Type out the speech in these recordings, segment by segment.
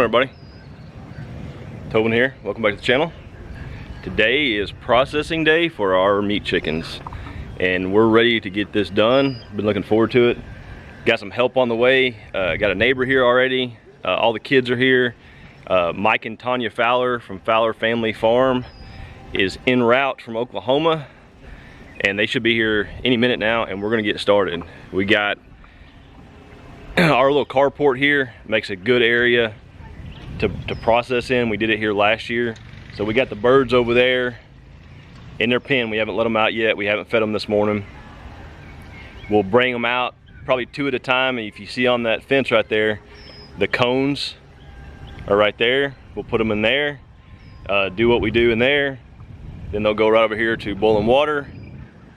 Morning, everybody. Tobin here. Welcome back to the channel. Today is processing day for our meat chickens, and we're ready to get this done. Been looking forward to it. Got some help on the way. Got a neighbor here already. All the kids are here. Mike and Tanya Fowler from Fowler Family Farm is en route from Oklahoma, and they should be here any minute now, and we're gonna get started. We got our little carport here. Makes a good area to process in. We did it here last year. So we got the birds over there in their pen. We haven't let them out yet. We haven't fed them this morning. We'll bring them out probably 2 at a time. And if you see on that fence right there, the cones are right there. We'll put them in there, do what we do in there. Then they'll go right over here to boiling water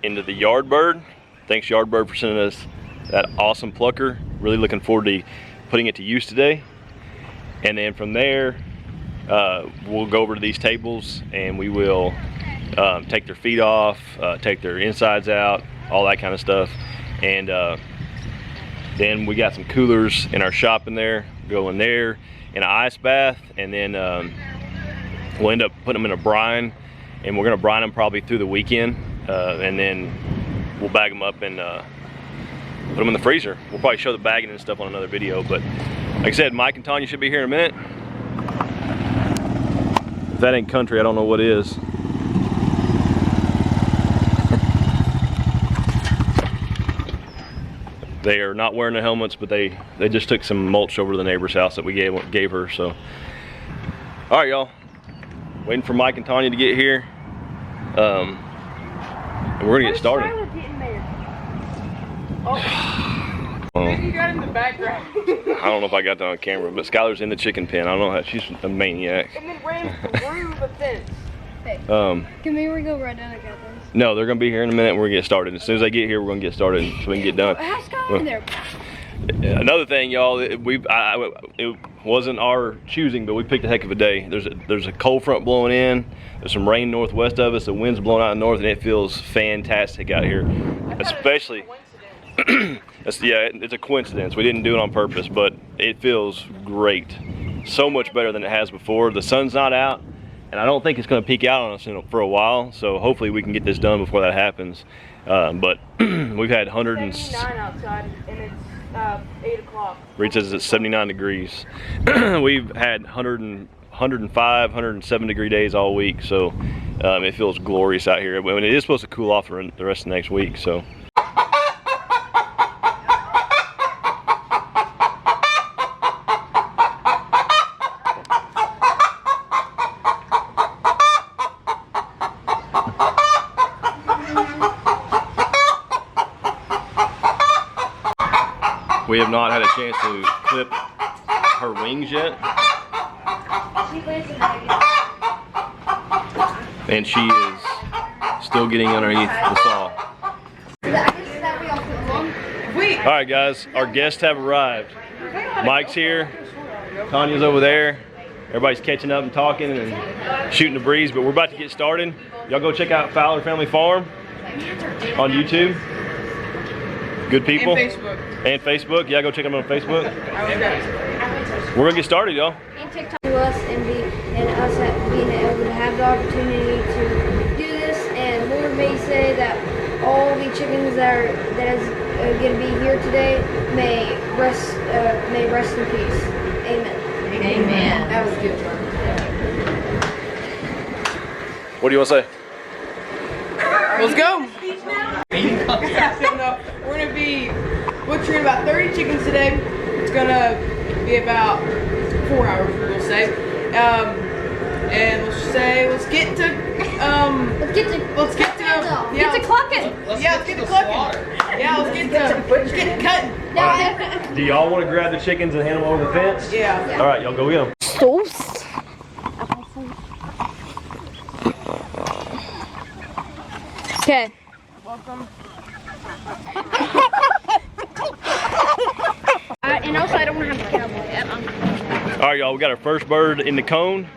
into the Yardbird. Thanks Yardbird for sending us that awesome plucker. Really looking forward to putting it to use today. And then from there, we'll go over to these tables and we will take their feet off, take their insides out, all that kind of stuff. And then we got some coolers in our shop in there. Go in there in an ice bath, and then we'll end up putting them in a brine, and we're gonna brine them probably through the weekend, and then we'll bag them up and put them in the freezer. We'll probably show the bagging and stuff on another video, but like I said, Mike and Tanya should be here in a minute. If that ain't country, I don't know what is. They are not wearing the helmets, but they just took some mulch over to the neighbor's house that we gave her. So, all right, y'all. Waiting for Mike and Tanya to get here, and we're gonna get started. Maybe you got in the background. I don't know if I got that on camera, but Skylar's in the chicken pen. I don't know how, she's a maniac. And then ran through the fence. Hey, can we go right down and get this? No, they're gonna be here in a minute and we're gonna get started. As soon as they get here, we're gonna get started so we can get done. How's Skylar there? Another thing, y'all, it wasn't our choosing, but we picked a heck of a day. There's a cold front blowing in. There's some rain northwest of us. The wind's blowing out of the north, and it feels fantastic out here. Especially, yeah, it's a coincidence. We didn't do it on purpose, but it feels great. So much better than it has before. The sun's not out, and I don't think it's going to peek out on us for a while. So hopefully we can get this done before that happens. But we've had 79 outside, and it's 8 o'clock. Reed says it's 79 degrees. We've had 105, 107 degree days all week, so it feels glorious out here. I mean, it is supposed to cool off the rest of next week, so. We have not had a chance to clip her wings yet. And she is still getting underneath the saw. Alright guys, our guests have arrived. Mike's here, Tanya's over there. Everybody's catching up and talking and shooting the breeze, but we're about to get started. Y'all go check out Fowler Family Farm on YouTube. Good people. And Facebook. And Facebook. Yeah, go check them out on Facebook. We're gonna get started, y'all. And TikTok to us and us being able to have the opportunity to do this, and Lord may say that all the chickens that is going to be here today may rest in peace. Amen. Amen. That was a good one. What do you want to say? Let's go. We're going to be butchering about 30 chickens today. It's going to be about 4 hours, we'll say. And let's get to clucking. Yeah, let's get to clucking. Yeah, let's get cutting. Do y'all want to grab the chickens and hand them over the fence? Yeah. All right, y'all go get them. Toast. Okay. Welcome. And also, I don't want to have a cowboy yet. All right, y'all, we got our first bird in the cone,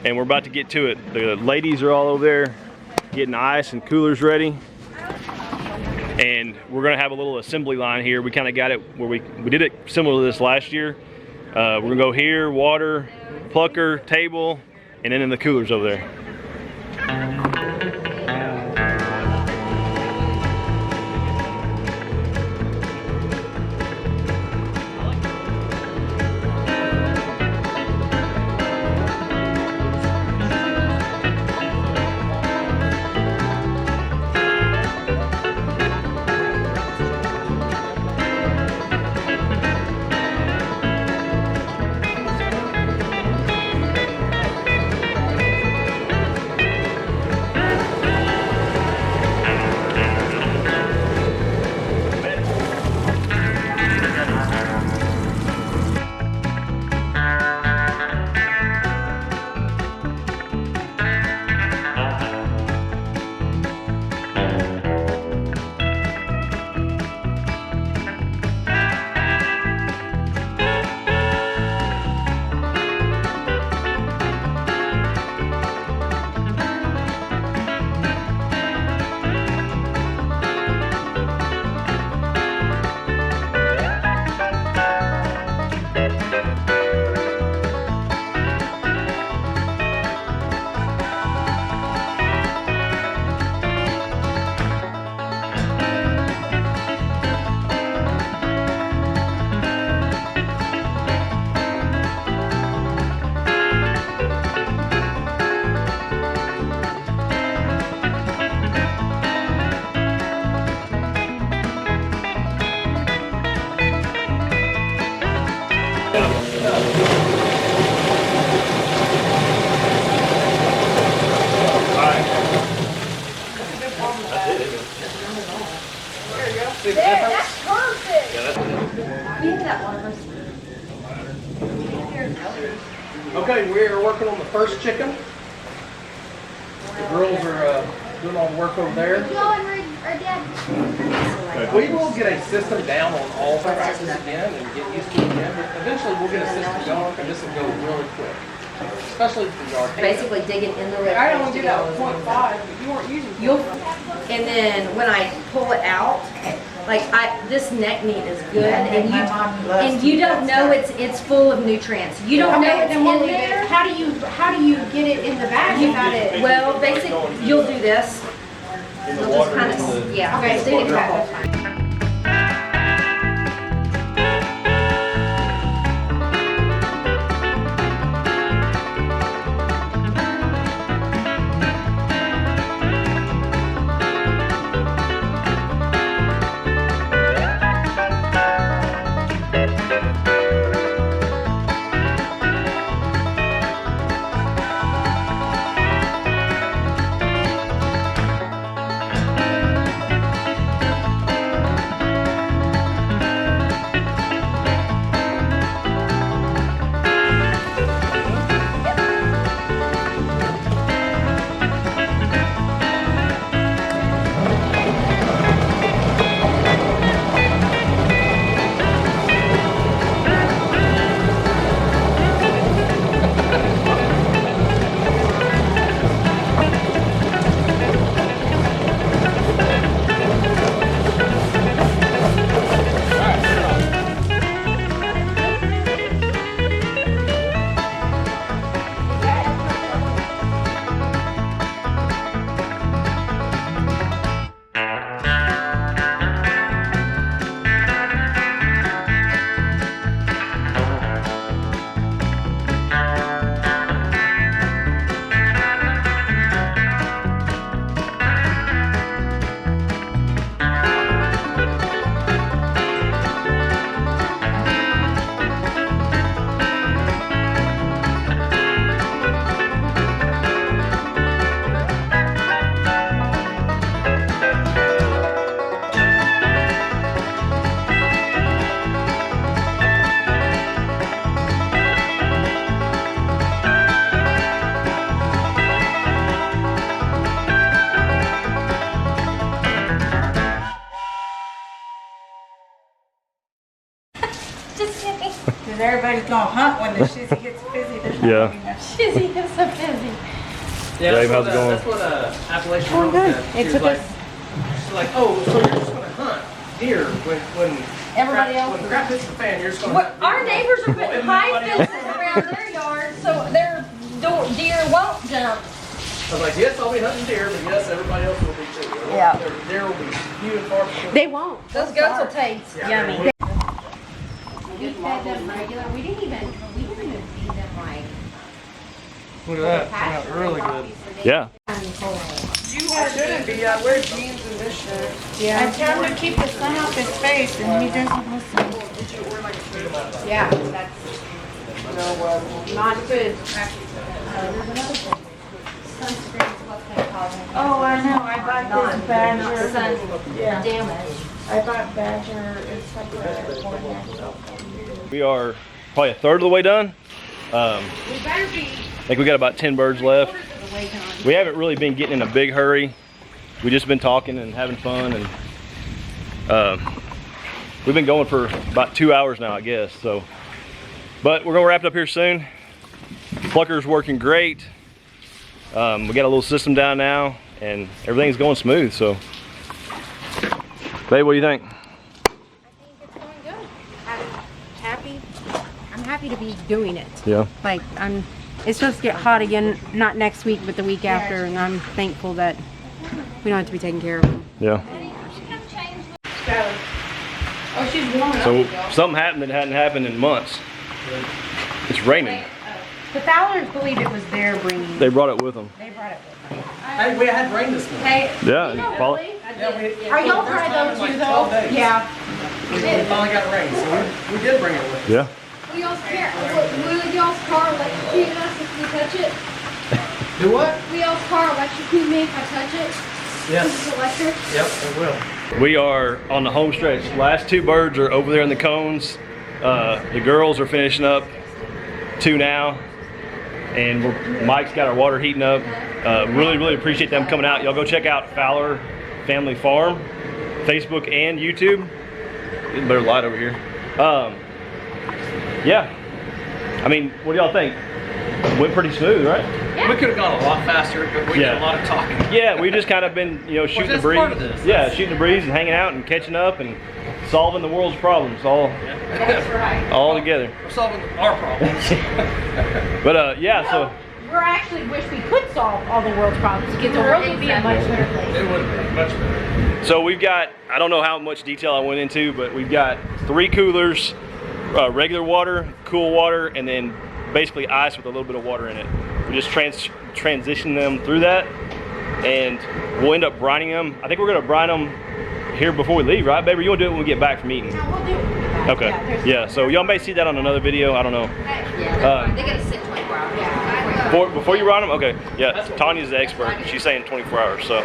and we're about to get to it. The ladies are all over there getting ice and coolers ready. And we're gonna have a little assembly line here. We kind of got it where we did it similar to this last year. We're gonna go here, water, plucker, table, and then in the coolers over there. There, that's perfect. We have that one. Okay, we are working on the first chicken. The girls are doing all the work over there. We will get a system down on all prices again and get used to it again. But eventually we'll get a system going and this will go really quick. Especially if the yard. Basically digging in the root. I don't do that with 0.5, but you weren't using 0.5. And then when I pull it out, like this neck meat is good, and you don't know it's full of nutrients. You don't know it's in there. How do you get it in the bag without it? Well, basically, you'll do this. You'll just kind of, yeah. Okay, stick it so that's fine. Because everybody's gonna hunt when the shizzy gets busy. There's not Yeah. gonna be enough. Shizzy is so busy. Yeah, Dave, how's it going? That's what Appalachian Oh, Road good. said. It She took was us- she's like, oh, so you're just gonna hunt deer when Everybody else. Well, crap hits the fan, you're just gonna. What, our neighbors are putting high fences around their yard so their deer won't jump. I was like, yes, I'll be hunting deer, but yes, everybody else will be too. Yeah. Their deer will be few and far between. They won't. Those goats will taste yummy. We fed them regular. We didn't even feed them like. Look at that, turned out really good. Yeah. You shouldn't be. I wear jeans and this shirt. I tell him to keep the sun off his face and he doesn't listen. Yeah, that's not good. Sunscreen's what's gonna cause it. Oh, I know. I bought this Badger. Sun damage. I bought Badger. It's like a 4-inch. We are probably a third of the way done. I think we got about 10 birds left. We haven't really been getting in a big hurry. We just been talking and having fun, and we've been going for about 2 hours now, I guess. So, but we're gonna wrap it up here soon. Plucker's working great. We got a little system down now, and everything's going smooth. So, babe, what do you think? I think it's going good. I'm happy to be doing it. Yeah. Like it's supposed to get hot again, not next week, but the week after, and I'm thankful that we don't have to be taking care of them. Yeah. Oh, she's warming So up, y'all. something happened that hadn't happened in months. It's raining. The Fowlers believe it was their bringing. They brought it with them. They brought it with them. Hey, we had rain this morning. Hey, Yeah. you know, Paul- really? Yeah, we. Are y'all first dry time in though like too 12 though? days. Yeah. We finally got rain, so we did bring it with us. Yeah. Will y'all's car electrocute us if we touch it? Do what? Will y'all's car electrocute me if I touch it? Yes. This is electric. Yep, it will. We are on the home stretch. Last 2 birds are over there in the cones. The girls are finishing up 2 now. And Mike's got our water heating up. Really appreciate them coming out. Y'all go check out Fowler Family Farm, Facebook and YouTube. Getting better light over here. Yeah. I mean, what do y'all think? Went pretty smooth, right? We could have gone a lot faster, but we did a lot of talking. Yeah, we just kind of been, shooting the that's breeze. part of this. Yeah, shooting the breeze and hanging out and catching up and solving the world's problems all together. We're solving our problems. But yeah, so We actually wish we could solve all the world's problems to get the world to be a much better place. It would have been much better. So we've got, I don't know how much detail I went into, but we've got 3 coolers, regular water, cool water, and then basically ice with a little bit of water in it. We just transition them through that, and we'll end up brining them. I think we're gonna brine them here before we leave, right, baby? You wanna do it when we get back from eating? No, we'll do it. Okay, yeah, so y'all may see that on another video, I don't know. Yeah, they gotta sit 24 hours. Before you brine them? Okay, yeah, Tanya's the expert. She's saying 24 hours, so.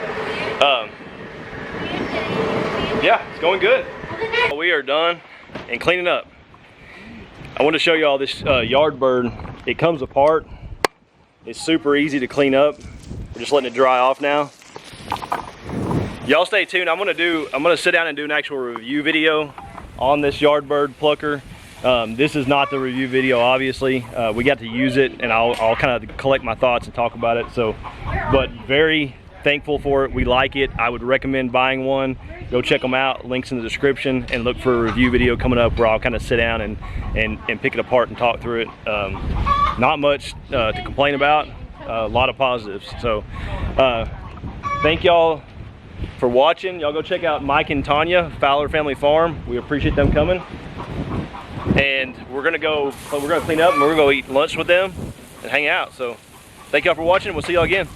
Yeah, it's going good. We are done and cleaning up. I want to show you all this Yardbird. It comes apart. It's super easy to clean up. We're just letting it dry off now. Y'all stay tuned. I'm gonna sit down and do an actual review video on this Yardbird plucker. This is not the review video, obviously. We got to use it, and I'll kind of collect my thoughts and talk about it. So, but very thankful for it. We like it. I would recommend buying one. Go check them out. Links in the description, and look for a review video coming up where I'll kind of sit down and pick it apart and talk through it. Not much to complain about. A lot of positives. So, thank y'all for watching. Y'all go check out Mike and Tanya, Fowler Family Farm. We appreciate them coming. And we're gonna clean up and we're gonna go eat lunch with them and hang out. So thank y'all for watching. We'll see y'all again.